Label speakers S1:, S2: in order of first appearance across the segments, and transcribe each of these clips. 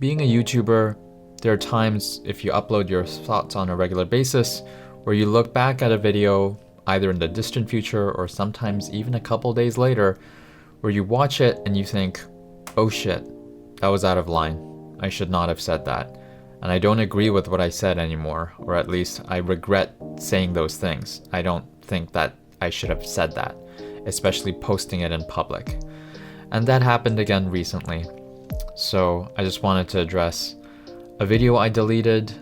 S1: being a YouTuber, there are times if you upload your thoughts on a regular basis where you look back at a video either in the distant future or sometimes even a couple days later where you watch it and you think, oh shit, that was out of line. I should not have said that. And I don't agree with what I said anymore, or at least I regret saying those things. I don't think that I should have said that, especially posting it in public. And that happened again recently. So I just wanted to address a video I deleted.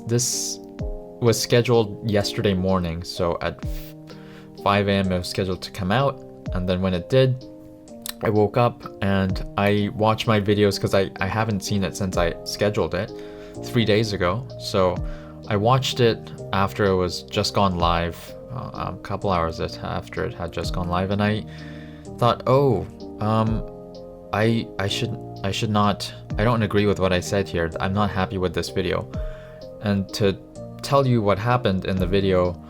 S1: This was scheduled yesterday morning, so at 5 a.m. it was scheduled to come out, and then when it did, I woke up and I watched my videos because I haven't seen it since I scheduled it 3 days ago. So I watched it after it was just gone live, a couple hours after it had just gone live, and I thought, I should not, I don't agree with what I said here. I'm not happy with this video. And to tell you what happened in the video,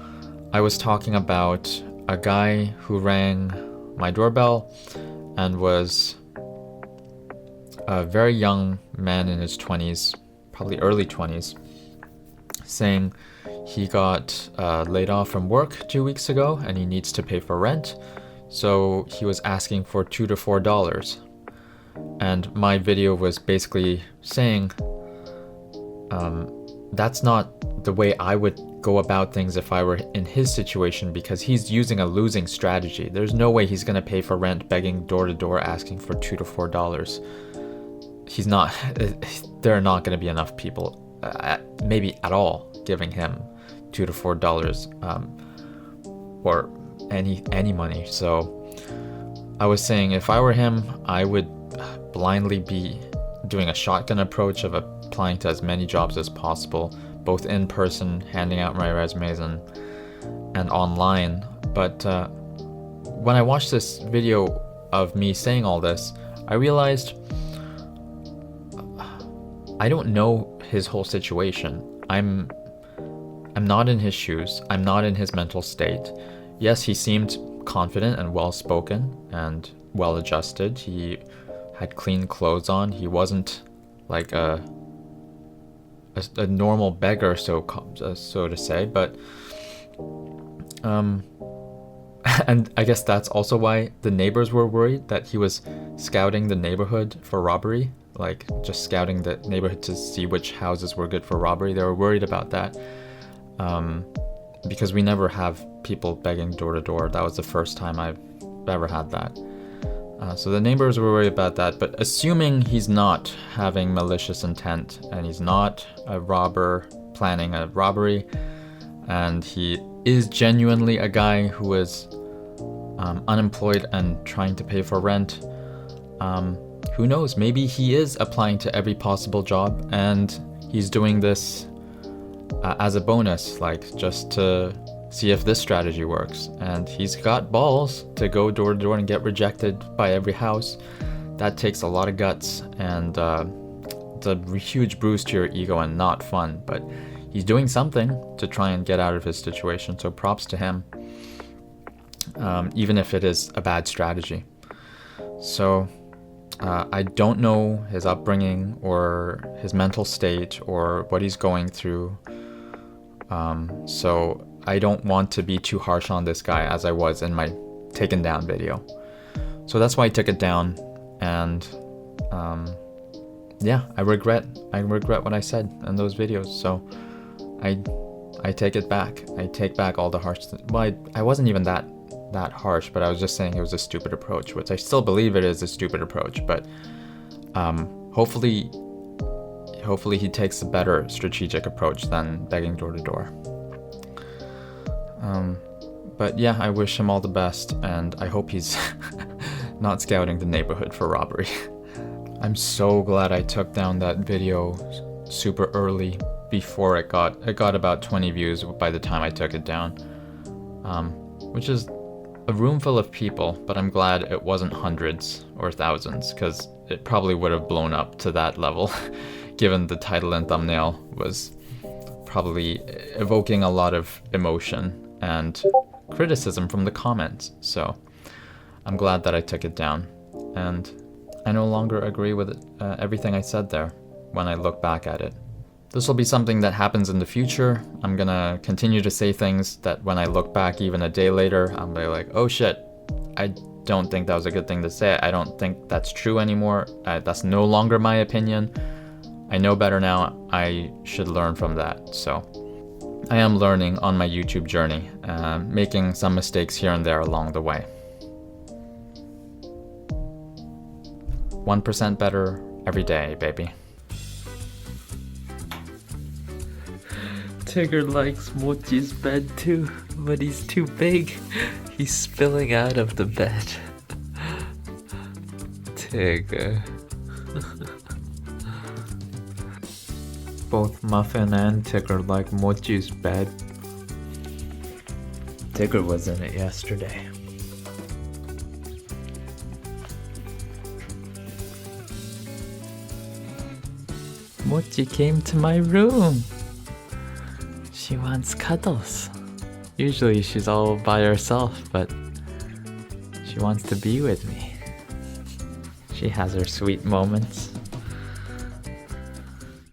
S1: I was talking about a guy who rang my doorbell and was a very young man in his 20s, probably early 20s, saying he got laid off from work 2 weeks ago and he needs to pay for rent. So he was asking for $2 to $4. And my video was basically saying, that's not the way I would go about things if I were in his situation, because he's using a losing strategy. There's no way he's going to pay for rent begging door to door asking for $2 to $4. He's not, there are not going to be enough people, maybe at all, giving him $2 to $4 or any money. So I was saying if I were him, I would blindly be doing a shotgun approach of applying to as many jobs as possible, both in person, handing out my resumes, and online. But when I watched this video of me saying all this, I realized I don't know his whole situation. I'm not in his shoes. I'm not in his mental state. Yes, he seemed confident and well-spoken and well-adjusted. He had clean clothes on. He wasn't like a normal beggar, so to say, but and I guess that's also why the neighbors were worried that he was scouting the neighborhood for robbery, like just scouting the neighborhood to see which houses were good for robbery. They were worried about that because we never have people begging door to door. That was the first time I've ever had that. So the neighbors were worried about that, but assuming he's not having malicious intent and he's not a robber planning a robbery, and he is genuinely a guy who is unemployed and trying to pay for rent, who knows, maybe he is applying to every possible job and he's doing this as a bonus, like just to see if this strategy works, and he's got balls to go door to door and get rejected by every house. That takes a lot of guts, and it's a huge bruise to your ego and not fun, but he's doing something to try and get out of his situation, so props to him, even if it is a bad strategy. So I don't know his upbringing or his mental state or what he's going through, so I don't want to be too harsh on this guy as I was in my taken down video. So that's why I took it down, and yeah, I regret what I said in those videos. So I take it back. I take back all the harsh. Well, I wasn't even that harsh, but I was just saying it was a stupid approach, which I still believe it is a stupid approach. But hopefully he takes a better strategic approach than begging door to door. But yeah, I wish him all the best, and I hope he's not scouting the neighborhood for robbery. I'm so glad I took down that video super early before it got about 20 views by the time I took it down, which is a room full of people, but I'm glad it wasn't hundreds or thousands, because it probably would have blown up to that level given the title and thumbnail was probably evoking a lot of emotion and criticism from the comments. So I'm glad that I took it down, and I no longer agree with everything I said there when I look back at it. This will be something that happens in the future. I'm gonna continue to say things that when I look back even a day later, I'm be like, oh shit, I don't think that was a good thing to say. I don't think that's true anymore. That's no longer my opinion. I know better now. I should learn from that. So I am learning on my YouTube journey, making some mistakes here and there along the way. 1% better every day, baby.
S2: Tigger likes Mochi's bed too, but he's too big. He's spilling out of the bed. Tigger. Both Muffin and Tigger like Mochi's bed. Tigger was in it yesterday. Mochi came to my room. She wants cuddles. Usually she's all by herself, but she wants to be with me. She has her sweet moments.